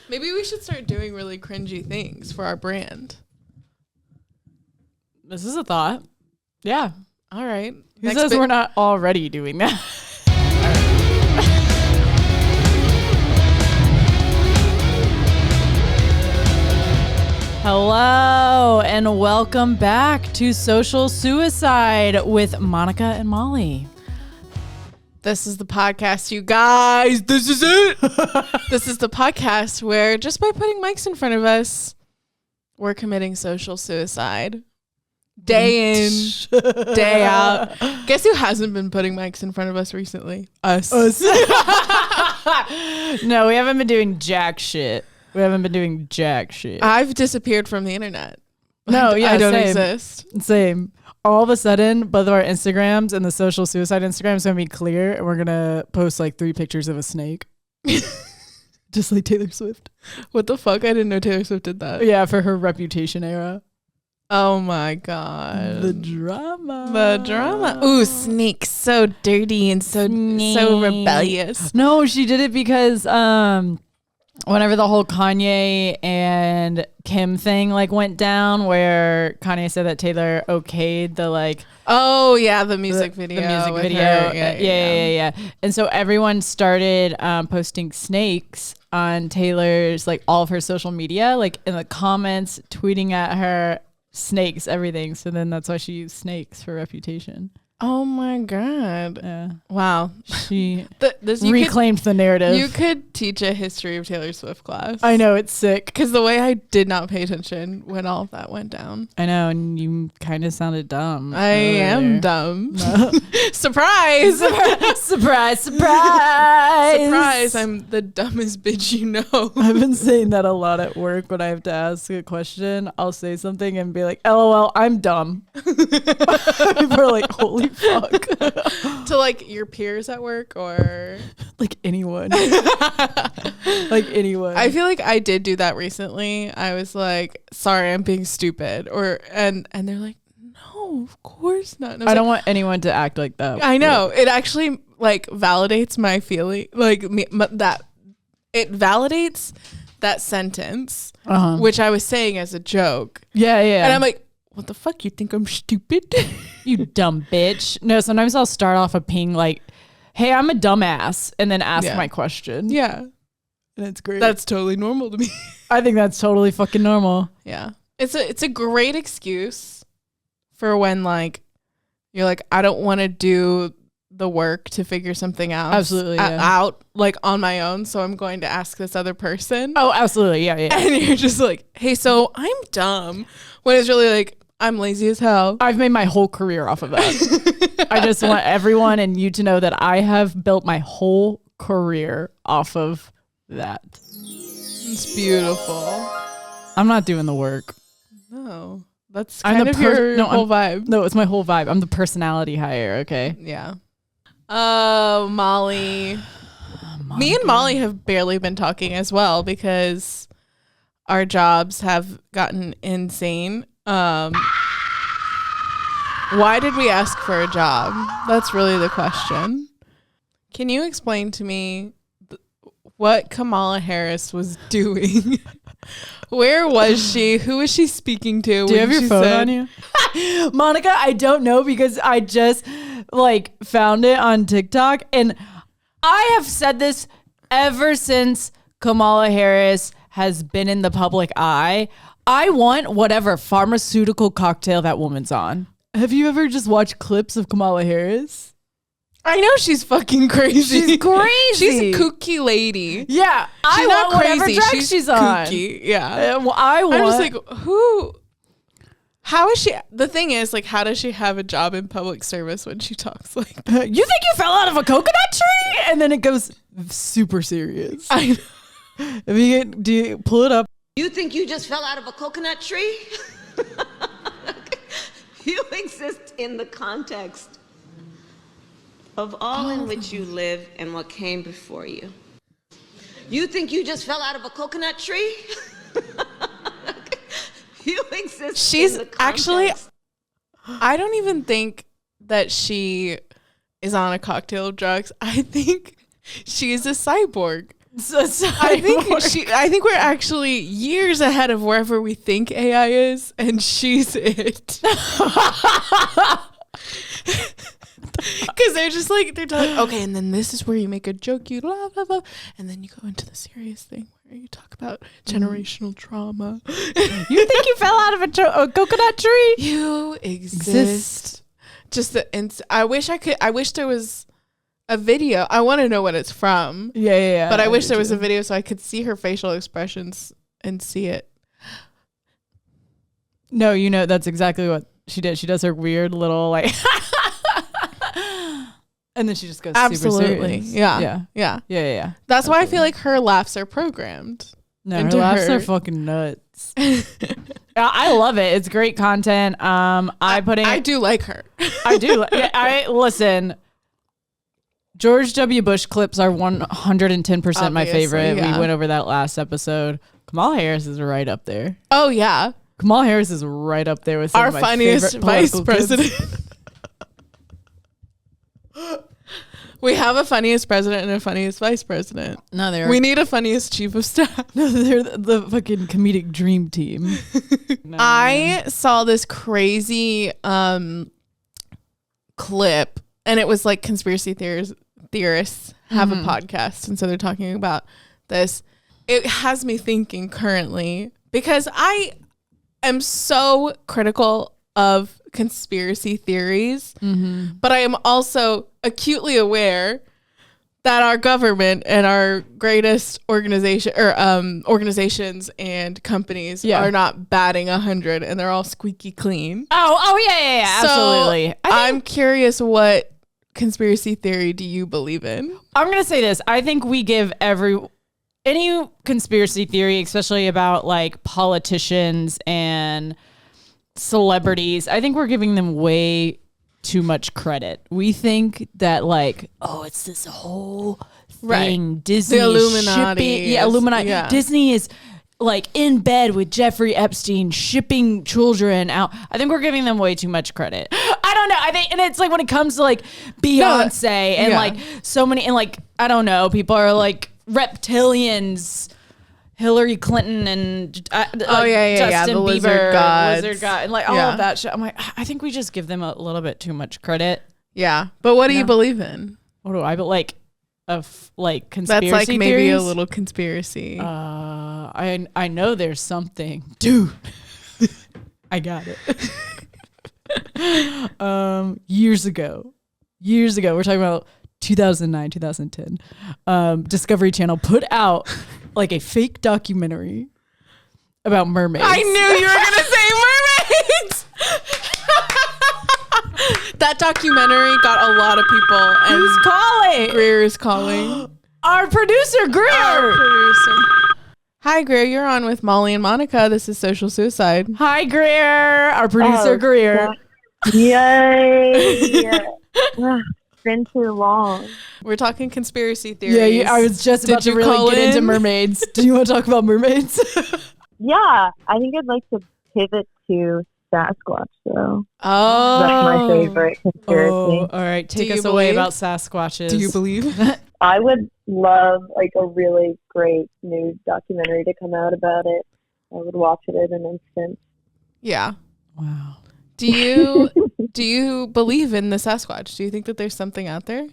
Maybe we should start doing really cringy things for our brand. This is a thought. Yeah. All right. Who says we're not already doing that? Hello and welcome back to Social Suicide with Monica and Molly. This is the podcast, you guys. This is it. This is the podcast where just by putting mics in front of us, we're committing social suicide. Day in, day out. Guess who hasn't been putting mics in front of us recently? Us. No, we haven't been doing jack shit. I've disappeared from the internet. I don't exist. Same. All of a sudden, both of our Instagrams and the Social Suicide Instagram is going to be clear, and we're going to post like 3 pictures of a snake. Just like Taylor Swift. What the fuck? I didn't know Taylor Swift did that. Yeah, for her Reputation era. Oh my God. The drama. Ooh, snakes. So dirty and so rebellious. No, she did it because whenever the whole Kanye and Kim thing like went down, where Kanye said that Taylor okayed the like the music video. The music with video. her. Yeah. And so everyone started posting snakes on Taylor's like all of her social media, like in the comments, tweeting at her. Snakes, everything. So then that's why she used snakes for Reputation. Oh my God. Yeah. Wow. She reclaimed the narrative. You could teach a history of Taylor Swift class. I know, it's sick. Because the way I did not pay attention when all of that went down. I know, and you kind of sounded dumb. I am dumb. No. Surprise. Surprise. Surprise. I'm the dumbest bitch you know. I've been saying that a lot at work when I have to ask a question. I'll say something and be like, LOL, I'm dumb. People are like, holy fuck. To like your peers at work or like anyone. Like anyone. I feel like I did do that recently. I was like, sorry, I'm being stupid. And they're like, no, of course not. I don't want anyone to act like that. I know. It actually like validates my feeling, like that it validates that sentence, which I was saying as a joke. Yeah. And I'm like, what the fuck? You think I'm stupid? You dumb bitch. No, sometimes I'll start off a ping like, hey, I'm a dumbass, and then ask my question. Yeah. And it's great. That's totally normal to me. I think that's totally fucking normal. Yeah. It's a great excuse for when like you're like, I don't want to do the work to figure something out. Absolutely. Out like on my own. So I'm going to ask this other person. Oh, absolutely. Yeah. And you're just like, hey, so I'm dumb. When it's really like, I'm lazy as hell. I've made my whole career off of that. I just want everyone and you to know that I have built my whole career off of that. It's beautiful. I'm not doing the work. No. That's kind of your whole vibe. No, it's my whole vibe. I'm the personality hire, okay? Yeah. Oh, Molly. Me and Molly have barely been talking as well because our jobs have gotten insane. Why did we ask for a job? That's really the question. Can you explain to me what Kamala Harris was doing? Where was she? Who was she speaking to? Do you have your phone on you? Monica, I don't know because I just like found it on TikTok, and I have said this ever since Kamala Harris has been in the public eye. I want whatever pharmaceutical cocktail that woman's on. Have you ever just watched clips of Kamala Harris? I know she's fucking crazy. She's crazy. She's a kooky lady. Yeah, she's not want crazy. Whatever she's on. Kooky. Yeah. Well, I'm just like, who? How is she? The thing is, like, how does she have a job in public service when she talks like that? You think you fell out of a coconut tree? And then it goes super serious. I know. Do you pull it up? You think you just fell out of a coconut tree? You exist in the context of all in which you live and what came before you. You think you just fell out of a coconut tree? You exist. She's in the actually, context. I don't even think that she is on a cocktail of drugs. I think she is a cyborg. I think we're actually years ahead of wherever we think AI is, and she's it. Because they're talking, okay, and then this is where you make a joke, you blah, blah, blah, and then you go into the serious thing where you talk about generational trauma. You think you fell out of a coconut tree? You exist. Just I wish there was a video. I want to know what it's from. Yeah. But I wish there was a video so I could see her facial expressions and see it. No, that's exactly what she did. She does her weird little like and then she just goes absolutely super serious. Yeah. That's why I feel like her laughs are programmed. No, her laughs are fucking nuts. I love it. It's great content. I do like her. I do. I listen. George W. Bush clips are 110% my favorite. Yeah. We went over that last episode. Kamala Harris is right up there. Oh yeah, Kamala Harris is right up there with some our of my funniest vice president. We have a funniest president and a funniest vice president. No, we need a funniest chief of staff. No, they're the fucking comedic dream team. No. I saw this crazy clip, and it was like conspiracy theorists have a podcast, and so they're talking about this. It has me thinking currently, because I am so critical of conspiracy theories, but I am also acutely aware that our government and our greatest organizations and companies are not batting 100, and they're all squeaky clean. Oh yeah, so absolutely. I'm curious, what conspiracy theory do you believe in? I'm gonna say this. I think we give any conspiracy theory, especially about like politicians and celebrities, I think we're giving them way too much credit. We think that like, oh, it's this whole thing. Right. Disney, the Illuminati, Illuminati. Yeah. Disney is like in bed with Jeffrey Epstein, shipping children out. I think we're giving them way too much credit. I don't know. I think, and it's like when it comes to like Beyonce and like so many, and like I don't know, people are like reptilians. Hillary Clinton and Justin the Bieber, lizard gods. and like all of that shit. I'm like, I think we just give them a little bit too much credit. Yeah, but what do you believe in? What do I like? Like conspiracy That's like maybe theories? a little conspiracy. I know there's something, dude. I got it. Years ago, we're talking about 2009, 2010. Discovery Channel put out like a fake documentary about mermaids. I knew you were gonna say mermaids. That documentary got a lot of people. And who's calling? Greer is calling. Our producer, Greer. Hi, Greer. You're on with Molly and Monica. This is Social Suicide. Hi, Greer. Our producer, Greer. Yay. It's been too long. We're talking conspiracy theories. Yeah, I was just about to really get into mermaids. Do you want to talk about mermaids? Yeah, I think I'd like to pivot to Sasquatch, though. Oh. That's my favorite conspiracy. Oh, all right. Take us away about Sasquatches. Do you believe? I would love like a really great new documentary to come out about it. I would watch it in an instant. Yeah. Wow. Do you believe in the Sasquatch? Do you think that there's something out there?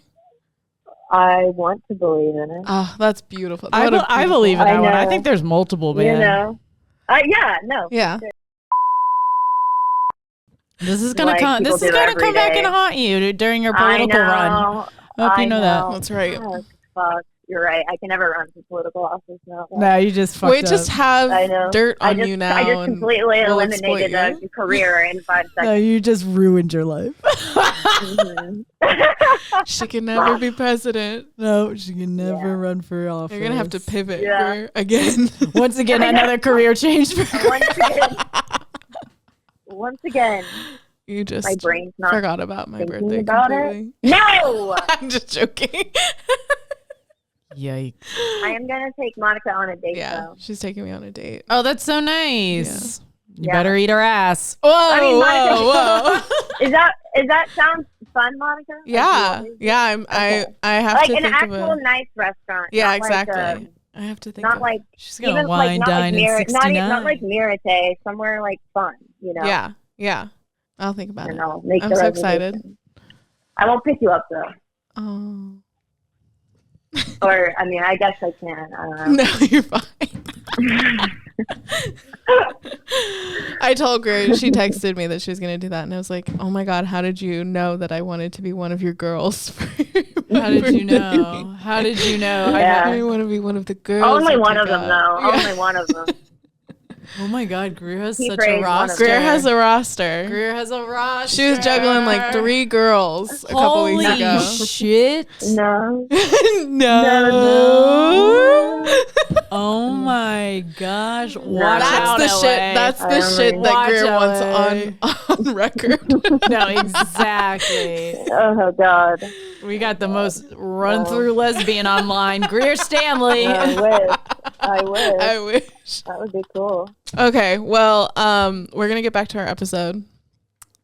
I want to believe in it. Oh, that's beautiful. I believe in that one. I think there's multiple, man. You know? Yeah. This is gonna come. This is gonna come back and haunt you during your political run. Hope you know that. That's right. Oh, fuck. You're right. I can never run for political office now. No, you just fucked We up. just have dirt on you now. I just completely we'll eliminated a career in 5 seconds. No, you just ruined your life. She can never be president. No, she can never run for office. You're gonna have to pivot again. Once again, another career change for Once again. You just my brain's not forgot about my birthday about completely. It. No! I'm just joking. Yikes. I am going to take Monica on a date, though. She's taking me on a date. Oh, that's so nice. You better eat her ass. Whoa, I mean, Monica, whoa. Is that sounds fun, Monica? Yeah. I have Like to an think of actual a. nice restaurant. Yeah, not exactly. Like I have to think not of. like She's gonna even wine like dine in '69. not like Mirate, somewhere like fun, you know. Yeah. I'll think about And it. I'll make I'm the so reservation. excited. I won't pick you up though. Oh. Or I mean, I guess I can. I don't know. No, you're fine. I told Greer, she texted me that she was going to do that. And I was like, oh my God, how did you know that I wanted to be one of your girls? How did you know? How did you know? Yeah. I want to be one of the girls. Only you one pick of them, up. though. Yeah. Only one of them. Oh my God, Greer has He such praised a one of roster. Greer has a roster. Greer has a roster. She was juggling like 3 girls a couple weeks Holy ago. shit. No. No. Oh my gosh. Watch That's out, the LA. shit. That's the shit that Watch Greer LA. wants on record. No, exactly. Oh God. We got the most run-through lesbian online. Greer Stanley. I wish. I wish. That would be cool. Okay, well, we're gonna get back to our episode.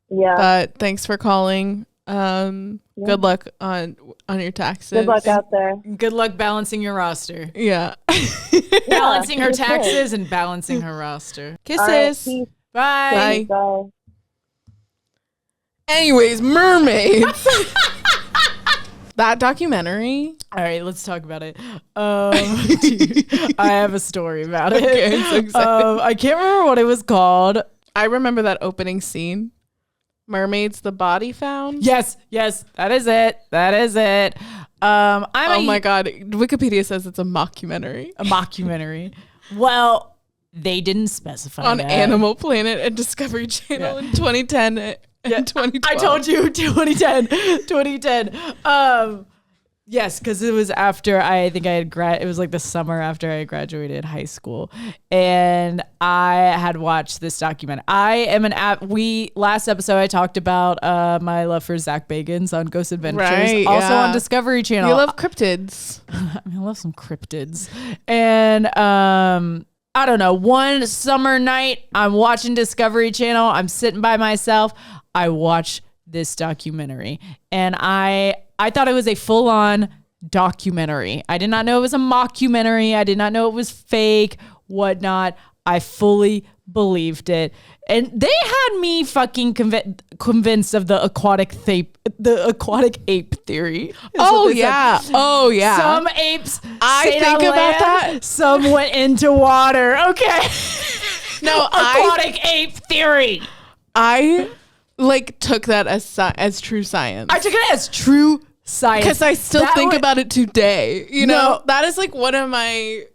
Yeah. But thanks for calling. Good luck on your taxes. Good luck out there. Good luck balancing your roster. Yeah. Balancing her you too. taxes and balancing her roster. Kisses. All right, peace. Bye. Bye. Bye. Anyways, mermaids. That documentary. All right, let's talk about it. I have a story about it. Okay, I'm so excited. I can't remember what it was called. I remember that opening scene. Mermaids, the body found. Yes, that is it. Oh My God. Wikipedia says it's a mockumentary a mockumentary. Well, they didn't specify on that. Animal Planet and Discovery Channel in 2010 and 2012. I told you 2010. Yes, because it was after I think I had it was like the summer after I graduated high school, and I had watched this documentary. I am last episode I talked about my love for Zach Bagans on Ghost Adventures, Right, also yeah. on Discovery Channel. You love cryptids. I love some cryptids, and I don't know. One summer night, I'm watching Discovery Channel. I'm sitting by myself. I watch this documentary, and I thought it was a full-on documentary. I did not know it was a mockumentary. I did not know it was fake, whatnot. I fully believed it. And they had me fucking convinced of the aquatic ape theory. Oh yeah. Oh yeah. Some apes I stayed think on about land, that. Some went into water. Okay. No, Aquatic ape theory. I took that as true science. I took it as true science. Because I still think about it today. You know, No. that is like one of my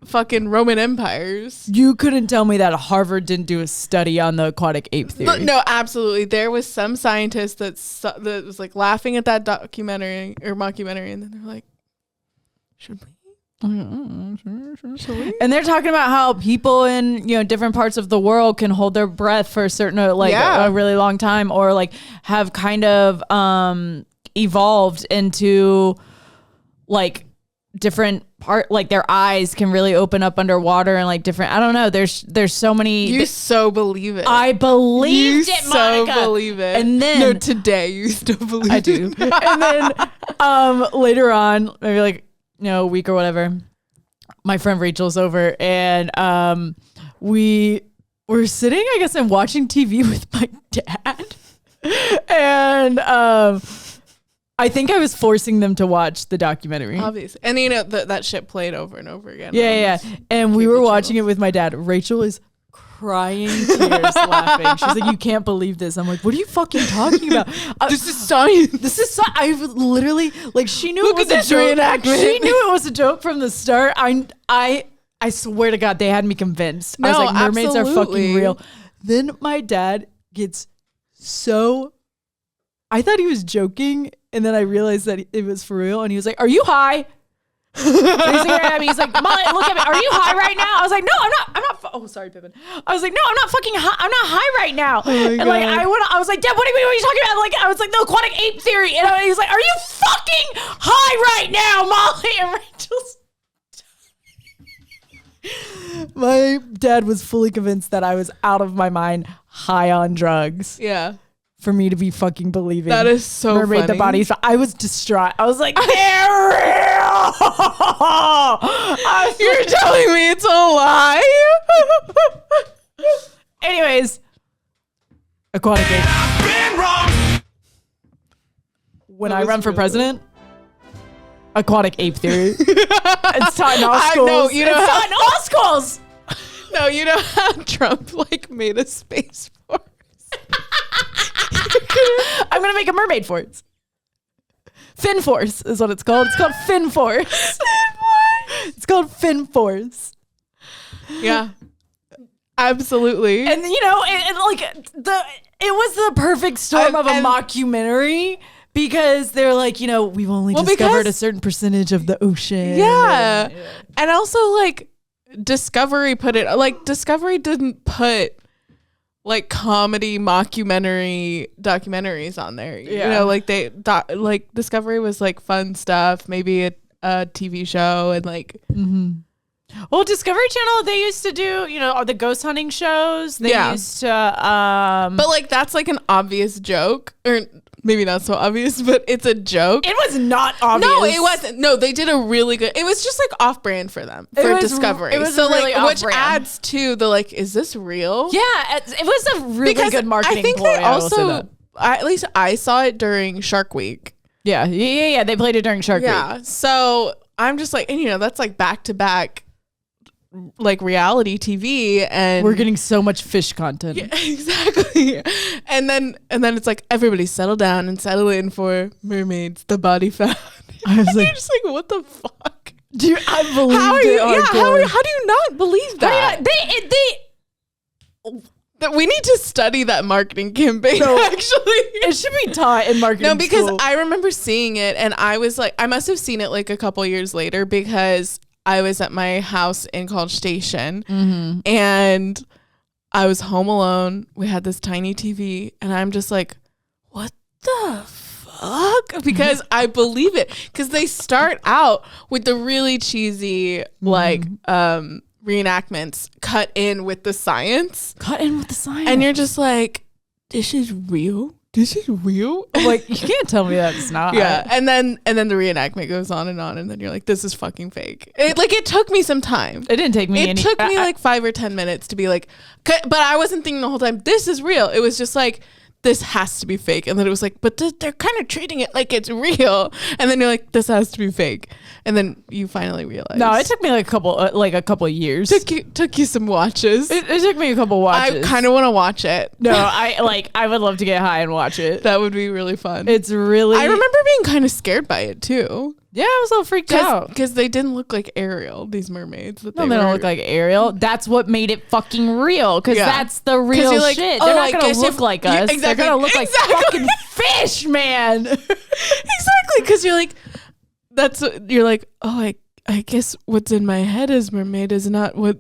fucking Roman empires. You couldn't tell me that Harvard didn't do a study on the aquatic ape theory. No, absolutely. There was some scientist that was like laughing at that documentary or mockumentary, and then they're like, "Should we?" And they're talking about how people in different parts of the world can hold their breath for a certain a really long time, or have kind of evolved into different their eyes can really open up underwater and different. I don't know. There's so many. You so believe it. I believed it, Monica. So believe it. And then no, today you still believe I do. And then later on, maybe a week or whatever, my friend Rachel's over, and we were sitting, I guess, and watching TV with my dad, and I think I was forcing them to watch the documentary. Obviously. And that shit played over and over again. Yeah. And we were watching it with my dad. Rachel is crying tears, laughing. She's like, "You can't believe this." I'm like, "What are you fucking talking about? This is science. This is I literally she knew Look it was at a this joke. reenactment. She knew it was a joke from the start. I swear to God, they had me convinced. I was No, like, mermaids are fucking absolutely. real. Then my dad gets so. I thought he was joking, and then I realized that it was for real. And he was like, "Are you high?" And he's like, he's like, "Molly, look at me. Are you high right now?" I was like, "No, I'm not. Oh, sorry, Pippin." I was like, "No, I'm not fucking high. I'm not high right now." And God. I was like, "Dad, what are you talking about?" I was like, "The aquatic ape theory." And he's like, "Are you fucking high right now, Molly?" And Rachel's. My dad was fully convinced that I was out of my mind, high on drugs. Yeah. for me to be fucking believing. That is so Mermaid funny. the bodies. I was distraught. I was like, they're real. You're telling me it's a lie? Anyways, Aquatic Ape. When I run for president, Aquatic Ape Theory. It's taught in all schools. know, you know it's how- taught in all schools. No, you know how Trump like made a space force? I'm gonna make a mermaid force. Fin Force is what it's called. It's called Fin Force. It's called Fin Force. Yeah. Absolutely. And you know, it was the perfect storm of a mockumentary because they're like, you know, we've only discovered a certain percentage of the ocean. Yeah. And also like Discovery Discovery didn't put like comedy mockumentary documentaries on there. You know, like Discovery was like fun stuff, maybe a TV show and like Well, Discovery Channel, they used to do, you know, the ghost hunting shows. They used to but like that's like an obvious joke, or maybe not so obvious, but it's a joke. it was not obvious. No, it wasn't. No, they did a really good. It was just like off-brand for them for Discovery. It was so really like, which off-brand. adds to the like, is this real? Yeah, it was a really good marketing I think ploy. they I will say also, that. at least I saw it during Shark Week. Yeah. They played it during Shark Week. Yeah, so I'm just like, and you know, that's like back to back, like reality TV, and We're getting so much fish content. Yeah, exactly. And then it's like everybody settle down and settle in for Mermaids, the body found. I was like, You're just like, what the fuck? dude, I believe How are you? Yeah, hardcore. how do you not believe that? That we need to study that marketing campaign. Actually, It should be taught in marketing no, because school. I remember seeing it, and I was like, I must have seen it like a couple years later because I was at my house in College Station, and I was home alone. We had this tiny TV, and I'm just like, what the fuck? Because I believe it. Because they start out with the really cheesy, like, reenactments cut in with the science. And you're just like, this is real? This is real? like, you can't tell me that it's not. Yeah, and then the reenactment goes on, and then you're like, this is fucking fake. It took me some time. It didn't take me It took me like 5 or 10 minutes to be like, but I wasn't thinking the whole time, this is real. It was just like, this has to be fake. And then it was like, but they're kind of treating it like it's real. And then you're like, this has to be fake. And then you finally realize. No, it took me like a couple of years. Took you some watches. It took me a couple watches. I kind of want to watch it. No, I would love to get high and watch it. That would be really fun. It's really. I remember being kind of scared by it too. Yeah, I was all freaked out. Because they didn't look like Ariel, these mermaids. That No, they don't look like Ariel. That's what made it fucking real. Because that's the real you're like, shit. oh, They're I not gonna guess look if- like you- us. exactly, They're gonna look like fucking fish, man. Exactly, because you're like, you're like, oh, I guess what's in my head as mermaid is not what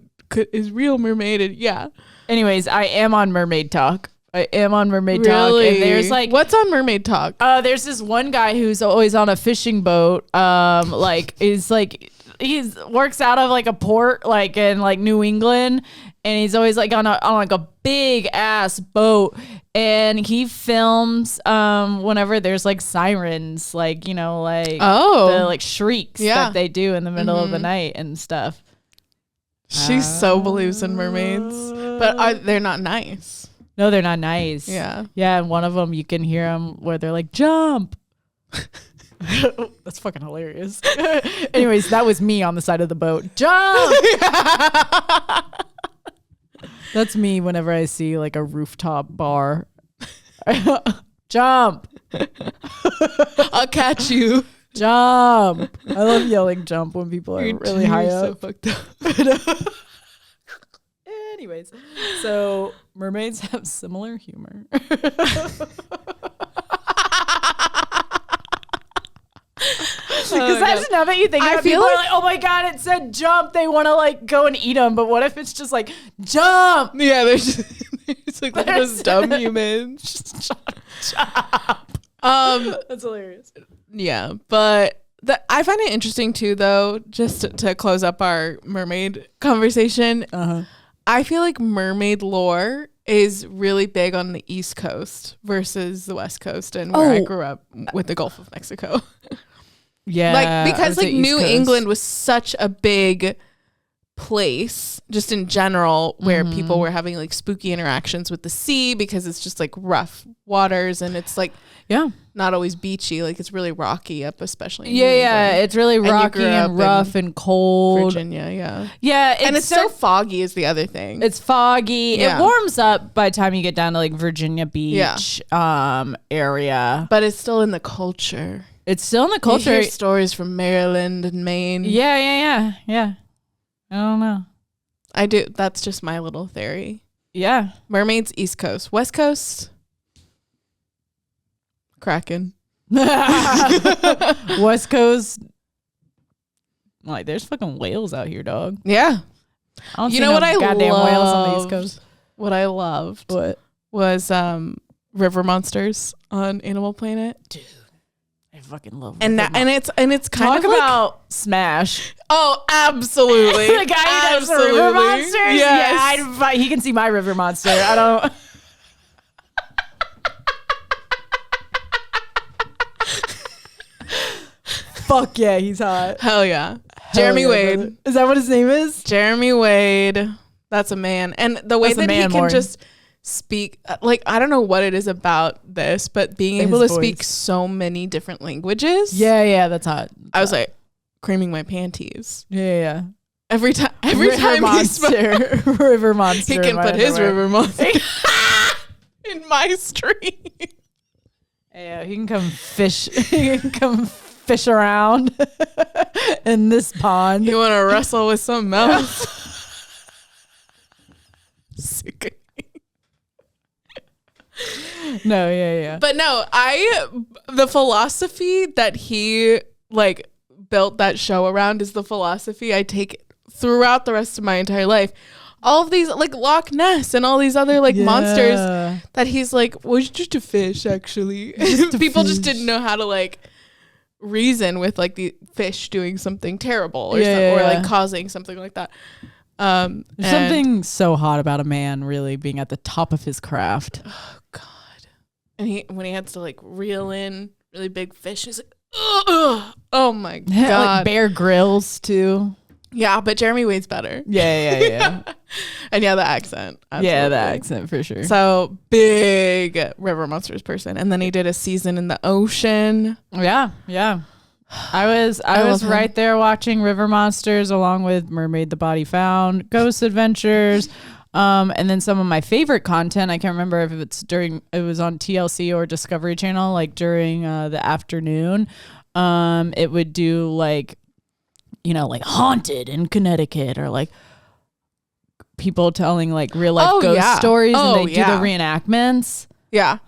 is real mermaid. And yeah. Anyways, I am on Mermaid Talk. Talk. Really? And there's like, what's on Mermaid Talk? there's this one guy who's always on a fishing boat. He's works out of like a port, like in like New England, and he's always like on like a big ass boat, and he films whenever there's like sirens, like, you know, like the like shrieks that they do in the middle of the night and stuff. She so believes in mermaids, but they're not nice. No, they're not nice. Yeah. Yeah, and one of them you can hear them where they're like, jump. That's fucking hilarious. Anyways, that was me on the side of the boat. Jump. That's me whenever I see like a rooftop bar. Jump. I'll catch you. Jump. I love yelling jump when people are really high You're up. so fucked up. Anyways, so mermaids have similar humor. Because that's now that you think about it, people are like, oh my god, it said jump. They want to like go and eat them, but what if it's just like jump? Yeah, they're just like those dumb humans. Jump. That's hilarious. Yeah, but I find it interesting too, though. Just to close up our mermaid conversation, I feel like mermaid lore is really big on the East Coast versus the West Coast, and where I grew up with the Gulf of Mexico. Yeah. Like, because like East New Coast. England was such a big place just in general where people were having like spooky interactions with the sea because it's just like rough waters and it's like not always beachy, like it's really rocky up, especially in New England. It's really rocky and rough and cold. Virginia, and it's so foggy is the other thing. It's foggy. Yeah. It warms up by the time you get down to like Virginia Beach area, but it's still in the culture. It's still in the culture. You hear stories from Maryland and Maine. Yeah. I don't know. I do. That's just my little theory. Yeah. Mermaids, East Coast. West Coast, Kraken. West Coast. Like, there's fucking whales out here, dog. Yeah. I don't You see know no what I goddamn loved? whales on the East Coast. What I loved was river monsters on Animal Planet. Dude, I fucking love And it's kind Talk of like, about Smash. oh, absolutely. The guy who does the river monsters? Yes. Yeah, he can see my river monster. I don't. Fuck yeah, he's hot. Hell yeah. Jeremy Hell yeah, Wade. brother. Is that what his name is? Jeremy Wade. That's a man. And the way That's a that he man, can Morgan. just speak, like, I don't know what it is about this, but being able to His speak voice. so many different languages. Yeah, that's hot. I was like creaming my panties. Yeah. Every time River he spoke, monster. River monster. he in can my put his underwear. river monster in my stream. Yeah, he can come fish. He can come fish around in this pond. You want to wrestle with something else? Sickening. No, yeah. But no, the philosophy that he like built that show around is the philosophy I take throughout the rest of my entire life. All of these like Loch Ness and all these other like monsters that he's like, well, it's just a fish actually. People just didn't know how to like reason with like the fish doing something terrible or or like causing something like that. There's something so hot about a man really being at the top of his craft. Oh God. And when he had to like reel in really big fish, he's like, ugh. Oh my God. Like Bear Grylls too. Yeah, but Jeremy Wade's better. Yeah. And yeah, the accent. Yeah, the absolutely. accent for sure. So big river monsters person. And then he did a season in the ocean. Yeah. I was love him. right there watching River Monsters along with Mermaid the Body Found, Ghost Adventures, and then some of my favorite content. I can't remember if it was on TLC or Discovery Channel, like during the afternoon. It would do like, like Haunted in Connecticut or like people telling like real life ghost stories and they do the reenactments. Yeah.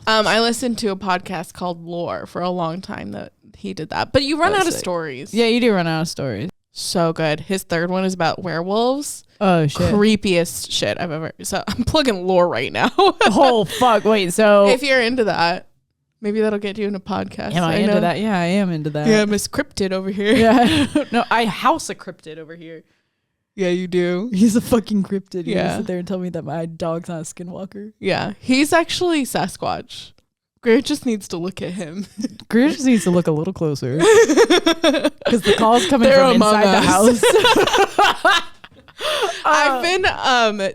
I listened to a podcast called Lore for a long time that he did that. But you run out of stories. Yeah, you do run out of stories. So good. His third one is about werewolves. Oh shit. Creepiest shit I've ever. So I'm plugging Lore right now. Oh fuck. Wait, so if you're into that, maybe that'll get you in a podcast. am I into that? Yeah, I am into that. Yeah, Miss Cryptid over here. Yeah. No, I house a cryptid over here. Yeah, you do. He's a fucking cryptid. You Yeah. sit there and tell me that my dog's not a skinwalker. Yeah, he's actually Sasquatch. Greer just needs to look at him. Greer just needs to look a little closer. Because the call's coming They're from among inside the us. house. I've been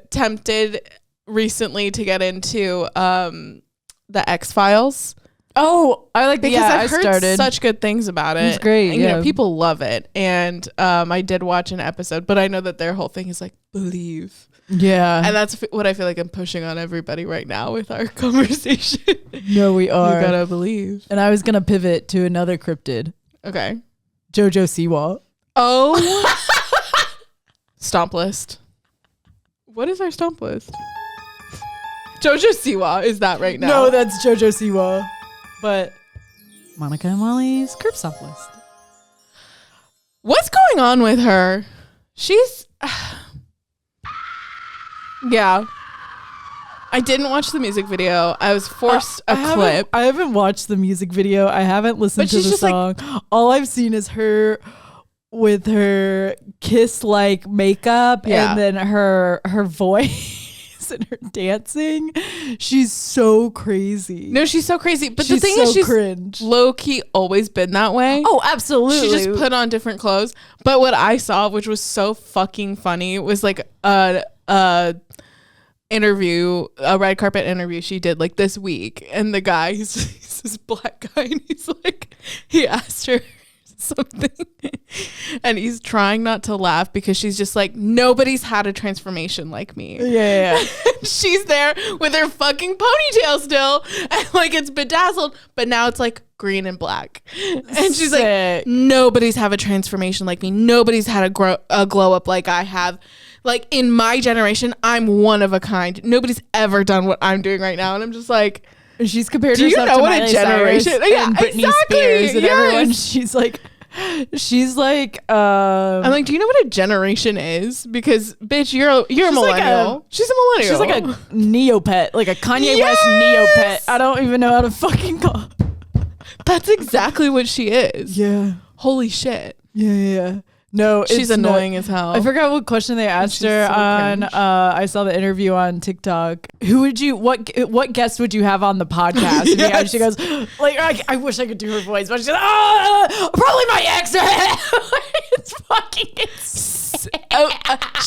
tempted recently to get into the X-Files. Oh, I like Because I've heard started. such good things about it. It's great, And, you know, yeah. people love it. And I did watch an episode, but I know that their whole thing is like, believe. Yeah. And that's what I feel like I'm pushing on everybody right now with our conversation. No, we are. You gotta believe. And I was going to pivot to another cryptid. Okay. Jojo Siwa. Oh. Stomp list. What is our stomp list? Jojo Siwa is that right now? No, that's Jojo Siwa. But Monica and Molly's crib stomp list. What's going on with her? She's... Yeah. I didn't watch the music video. I was forced a clip. I haven't watched the music video. I haven't listened But to she's the just like- song. All I've seen is her with her kiss like makeup Yeah. and then her voice. videos and her dancing. She's so crazy. No, she's so crazy. But She's the thing so is, she's cringe. low key always been that way. Oh, absolutely. She just put on different clothes. But what I saw, which was so fucking funny, was like a interview, a red carpet interview she did like this week, and the guy, he's this black guy, and he's like, he asked her something, and he's trying not to laugh because she's just like, nobody's had a transformation like me. Yeah. She's there with her fucking ponytail still, and like it's bedazzled, but now it's like green and black, and she's Sick. like, nobody's have a transformation like me. Nobody's had a glow up like I have. Like in my generation, I'm one of a kind. Nobody's ever done what I'm doing right now, and I'm just like, She's compared do you herself know to what a Miley generation? Cyrus Yeah, and Britney exactly. Spears and everyone. Yes. She's like I'm like, do you know what a generation is? Because bitch, you're a millennial. She's a millennial. She's like a Neopet, like a Kanye West Neopet. I don't even know how to fucking call. That's exactly what she is. Yeah. Holy shit. Yeah. No, She's it's annoying as hell. I forgot what question they asked She's her so on. cringe. I saw the interview on TikTok. What guest would you have on the podcast? And Yes. she goes, like, I wish I could do her voice, but she's like, probably my ex. It's fucking insane.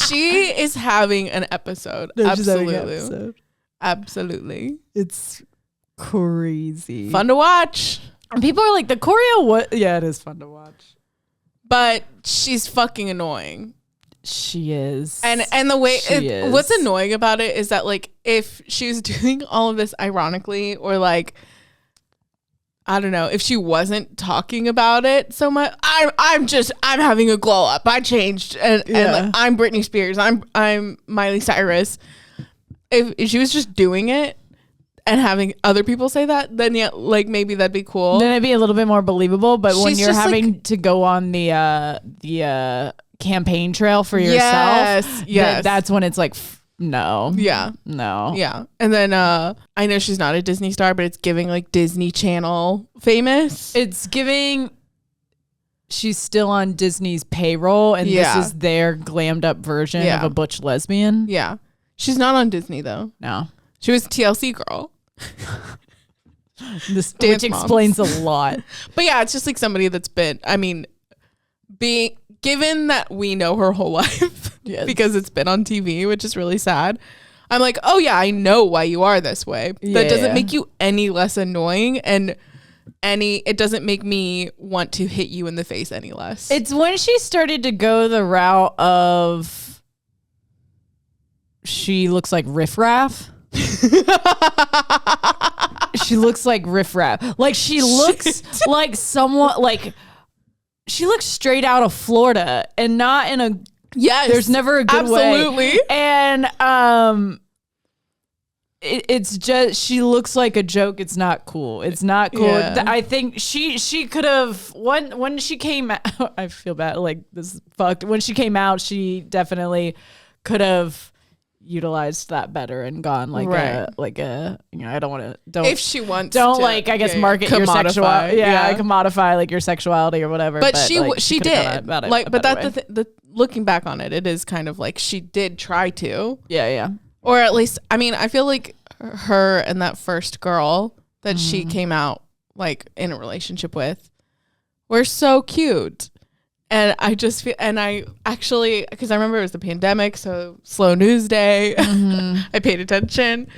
She is having an episode. No, she's having Absolutely. an episode. Absolutely. It's crazy. Fun to watch. And people are like, the choreo, what? Yeah, it is fun to watch. But she's fucking annoying. She is. And the way She is. what's annoying about it is that like if she was doing all of this ironically, or like I don't know, if she wasn't talking about it so much, I'm having a glow up. I changed and like, I'm Britney Spears. I'm Miley Cyrus. If she was just doing it and having other people say that, then yeah, like maybe that'd be cool. Then it'd be a little bit more believable. But when She's you're just, having like, to go on the campaign trail for yourself, yes. that's when it's like, no. Yeah. No. Yeah. And then I know she's not a Disney star, but it's giving like Disney Channel famous. It's giving, she's still on Disney's payroll, and Yeah. this is their glammed up version of a butch lesbian. Yeah. She's not on Disney though. No. She was TLC girl. This Dance which moms. explains a lot. But yeah, it's just like somebody that's been, I mean, given that we know her whole life Yes. because it's been on TV, which is really sad. I'm like, oh yeah, I know why you are this way. That doesn't make you any less annoying, and it doesn't make me want to hit you in the face any less. It's when she started to go the route of she looks like riffraff. She looks like riffraff. Like she looks like someone like she looks straight out of Florida, and not in a yes, there's never a good way. absolutely. And it's just she looks like a joke. It's not cool. It's not cool. Yeah. I think she could have when she came out. I feel bad. Like this is fucked. When she came out, she definitely could have utilized that better and gone like a you know, I don't want to If she wants don't to, like I guess yeah, market your commodify, sexuality. I can modify like your sexuality or whatever. But like, she could have gone did about it like, a but better that's way. the looking back on it, it is kind of like she did try to, yeah. or at least I mean I feel like her and that first girl that she came out like in a relationship with were so cute. And I just feel, and I actually, because I remember it was the pandemic, so slow news day. I paid attention,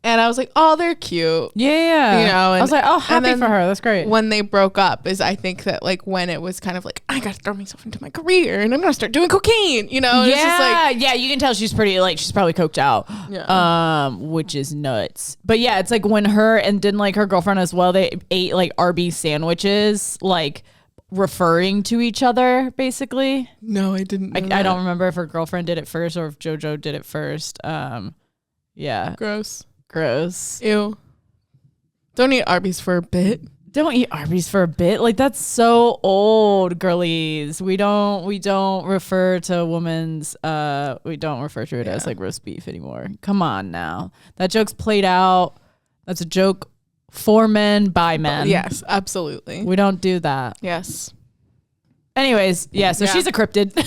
and I was like, "Oh, they're cute." Yeah. You know, I was like, oh, and happy then for her. That's great. When they broke up, is I think that like when it was kind of like I got to throw myself into my career and I'm gonna start doing cocaine. You know, and it's just like, yeah, you can tell she's pretty like she's probably coked out. Yeah. Which is nuts. But yeah, it's like when her and didn't like her girlfriend as well, they ate like Arby's sandwiches, like referring to each other basically. no, I didn't. Know I that. don't remember if her girlfriend did it first or if Jojo did it first. Yeah. Gross. Gross. Ew. Don't eat Arby's for a bit. Don't eat Arby's for a bit. Like that's so old, girlies. We don't refer to a woman's we don't refer to it as like roast beef anymore. Come on now. That joke's played out. That's a joke for men by men. Yes, absolutely. We don't do that. Yes. Anyways, yeah, so she's a cryptid.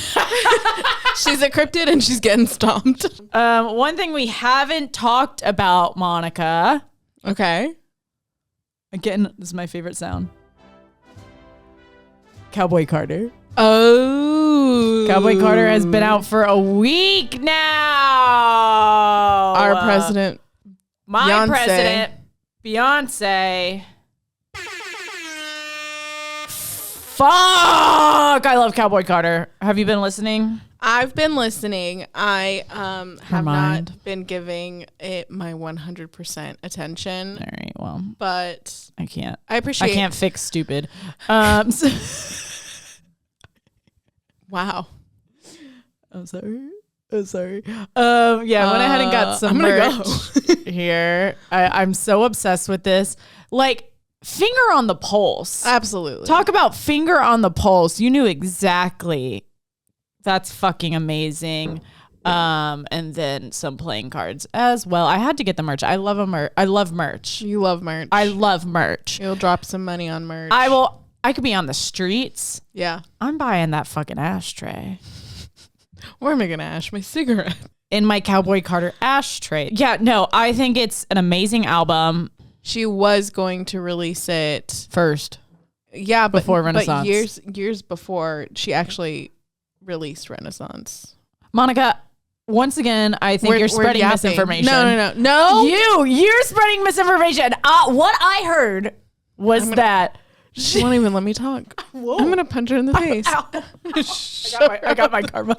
She's a cryptid and she's getting stomped. One thing we haven't talked about, Monica. Okay. Again, this is my favorite sound. Cowboy Carter. Oh. Cowboy Carter has been out for a week now. Our president. My Beyonce. president, Beyonce. Fuck! I love Cowboy Carter. Have you been listening? I've been listening. I have mind. not been giving it my 100% attention. All right, well, But I can't. I appreciate I can't fix stupid. Wow. I'm sorry. Yeah, I went ahead and got some merch here. I'm so obsessed with this. Like, finger on the pulse. Absolutely. Talk about finger on the pulse. You knew exactly. That's fucking amazing. And then some playing cards as well. I had to get the merch. I love I love merch. You love merch. I love merch. You'll drop some money on merch. I could be on the streets. Yeah. I'm buying that fucking ashtray. Where am I going to ash my cigarette? In my Cowboy Carter ashtray. Yeah, no, I think it's an amazing album. She was going to release it First. Yeah, but Before Renaissance. But years before she actually released Renaissance. Monica, once again, I think you're spreading yapping. misinformation. No. You're spreading misinformation. What I heard was that She won't even let me talk. Whoa. I'm gonna punch her in the face. I got my karma.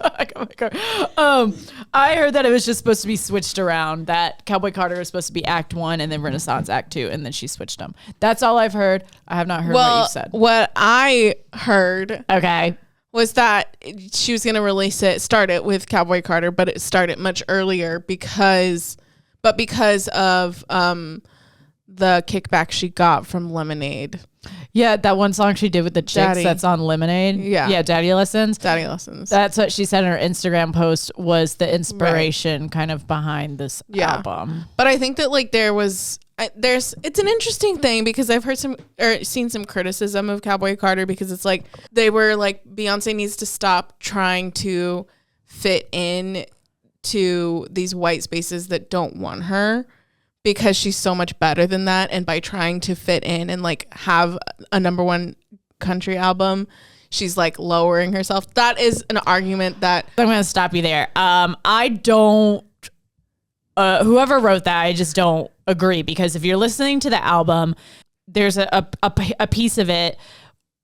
I heard that it was just supposed to be switched around. That Cowboy Carter was supposed to be Act 1 and then Renaissance Act 2, and then she switched them. That's all I've heard. I have not heard what you said. What I heard Okay. was that she was gonna start it with Cowboy Carter, but it started much earlier because of the kickback she got from Lemonade. Yeah, that one song she did with the chicks Daddy. that's on Lemonade. Yeah, Daddy Lessons. Daddy Lessons. That's what she said in her Instagram post was the inspiration kind of behind this album. But I think that like it's an interesting thing because I've heard seen some criticism of Cowboy Carter because it's like they were like Beyonce needs to stop trying to fit in to these white spaces that don't want her, because she's so much better than that. And by trying to fit in and like have a #1 country album, she's like lowering herself. That is an argument that I'm going to stop you there. I don't, whoever wrote that, I just don't agree, because if you're listening to the album, there's a piece of it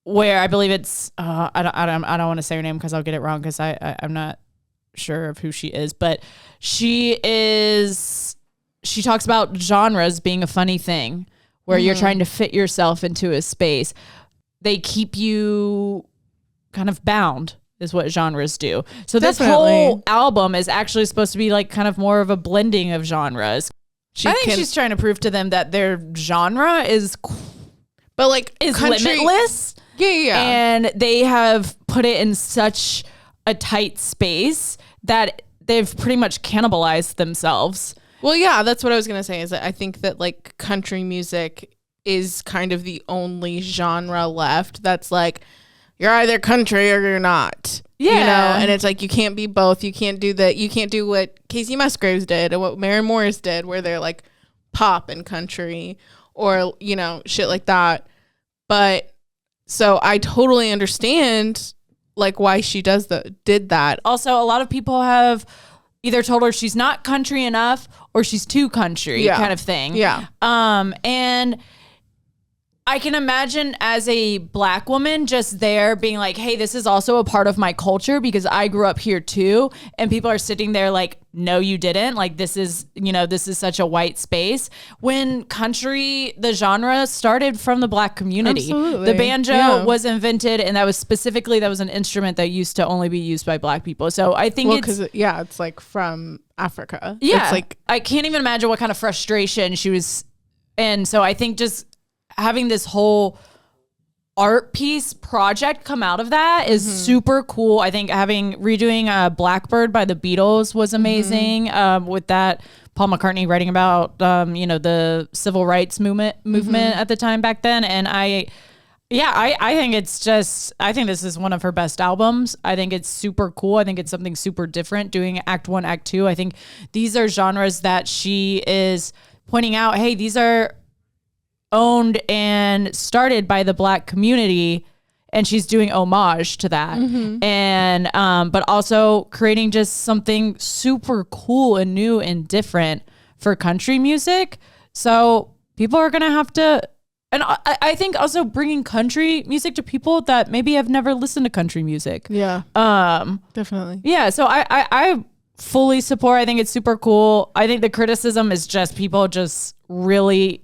where I believe it's, I don't want to say her name because I'll get it wrong because I'm not sure of who she is, but she talks about genres being a funny thing where you're trying to fit yourself into a space. They keep you kind of bound is what genres do. So this whole album is actually supposed to be like kind of more of a blending of genres. I think she's trying to prove to them that their genre is limitless. Yeah. And they have put it in such a tight space that they've pretty much cannibalized themselves. Well, yeah, that's what I was going to say is that I think that like country music is kind of the only genre left that's like, you're either country or you're not. Yeah. You know, and it's like, you can't be both. You can't do that. You can't do what Casey Musgraves did and what Maren Morris did, where they're like pop and country or, you know, shit like that. But so I totally understand like why she did that. Also, a lot of people have either told her she's not country enough or she's too country kind of thing. Yeah. And I can imagine as a Black woman just there being like, hey, this is also a part of my culture because I grew up here too. And people are sitting there like, no, you didn't. Like, this is such a white space. When country, the genre started from the Black community. Absolutely. The banjo was invented, and that was an instrument that used to only be used by Black people. So I think it's like from Africa. Yeah. It's like, I can't even imagine what kind of frustration she was in. So I think just having this whole art piece project come out of that is super cool. I think redoing Blackbird by the Beatles was amazing. With that, Paul McCartney writing about the civil rights movement at the time back then, and I Yeah, I think I think this is one of her best albums. I think it's super cool. I think it's something super different doing Act 1, Act 2. I think these are genres that she is pointing out, hey, these are owned and started by the Black community, and she's doing homage to that. And but also creating just something super cool and new and different for country music. So people are going to have to. And I think also bringing country music to people that maybe have never listened to country music. Yeah. Definitely. Yeah. So I fully support. I think it's super cool. I think the criticism is just people just really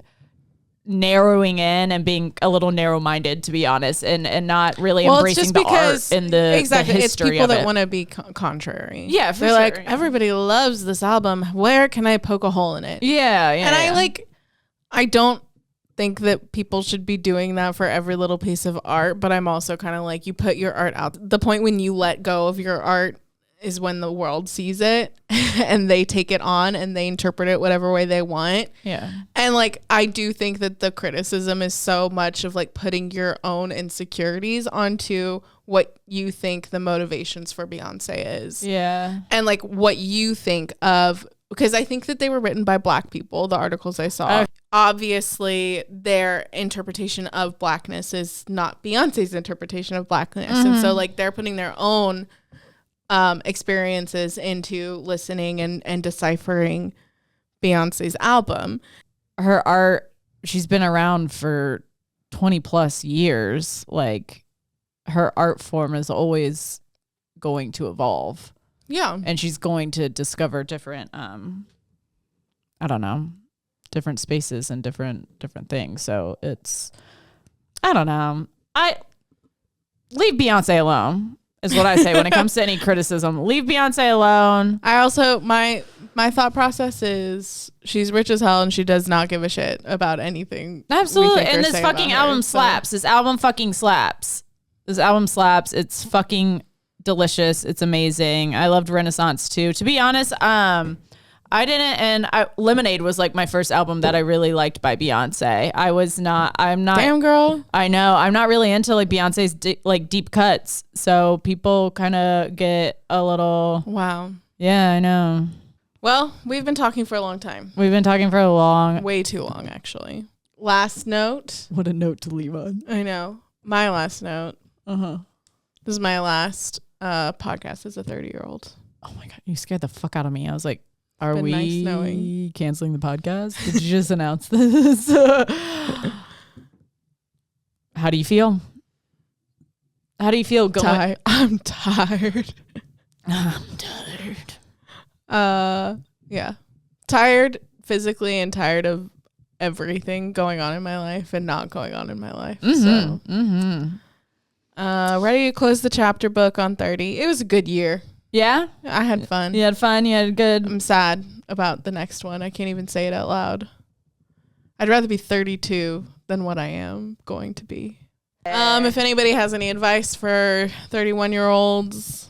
narrowing in and being a little narrow-minded, to be honest, and not really embracing the art and the exactly the it's history people of that it. want to be contrary. Yeah, for they're sure, like yeah. everybody loves this album. Where can I poke a hole in it? Yeah. And I don't think that people should be doing that for every little piece of art, but I'm also kind of like, you put your art out. The point when you let go of your art is when the world sees it and they take it on and they interpret it whatever way they want. Yeah. And like, I do think that the criticism is so much of like putting your own insecurities onto what you think the motivations for Beyonce is. Yeah. And like what you think of, because I think that they were written by Black people, the articles I saw. Obviously, their interpretation of Blackness is not Beyonce's interpretation of Blackness. And so like they're putting their own experiences into listening and deciphering Beyonce's album. Her art, she's been around for 20 plus years. Like, her art form is always going to evolve. Yeah. And she's going to discover different different spaces and different things. So it's, I don't know. I leave Beyonce alone is what I say when it comes to any criticism. Leave Beyonce alone. I also, my thought process is she's rich as hell and she does not give a shit about anything. Absolutely. we think or And this say fucking about her, album so. slaps. This album fucking slaps. This album slaps. It's fucking delicious. It's amazing. I loved Renaissance too. To be honest, Lemonade was like my first album that I really liked by Beyonce. I'm not. Damn, girl. I know. I'm not really into like Beyonce's deep cuts. So people kind of get a little. Wow. Yeah, I know. Well, we've been talking for a long time. We've been talking for a long. Way too long, actually. Last note. What a note to leave on. I know. My last note. This is my last podcast as a 30-year-old. Oh my God. You scared the fuck out of me. I was like, are been we nice knowing. canceling the podcast? Did you just announce this? How do you feel? How do you feel going? I'm tired. I'm tired. Yeah. Tired physically and tired of everything going on in my life and not going on in my life. So, ready to close the chapter book on 30. It was a good year. Yeah? I had fun. You had fun? You had good? I'm sad about the next one. I can't even say it out loud. I'd rather be 32 than what I am going to be. If anybody has any advice for 31-year-olds,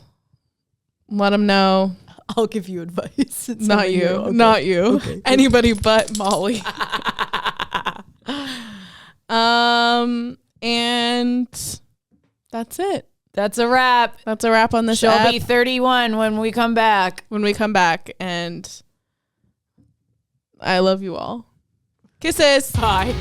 let them know. I'll give you advice. It's Not you. Okay. Not you. Okay. Anybody but Molly. And that's it. That's a wrap. That's a wrap on this She'll ep be 31 when we come back. And I love you all. Kisses. Bye.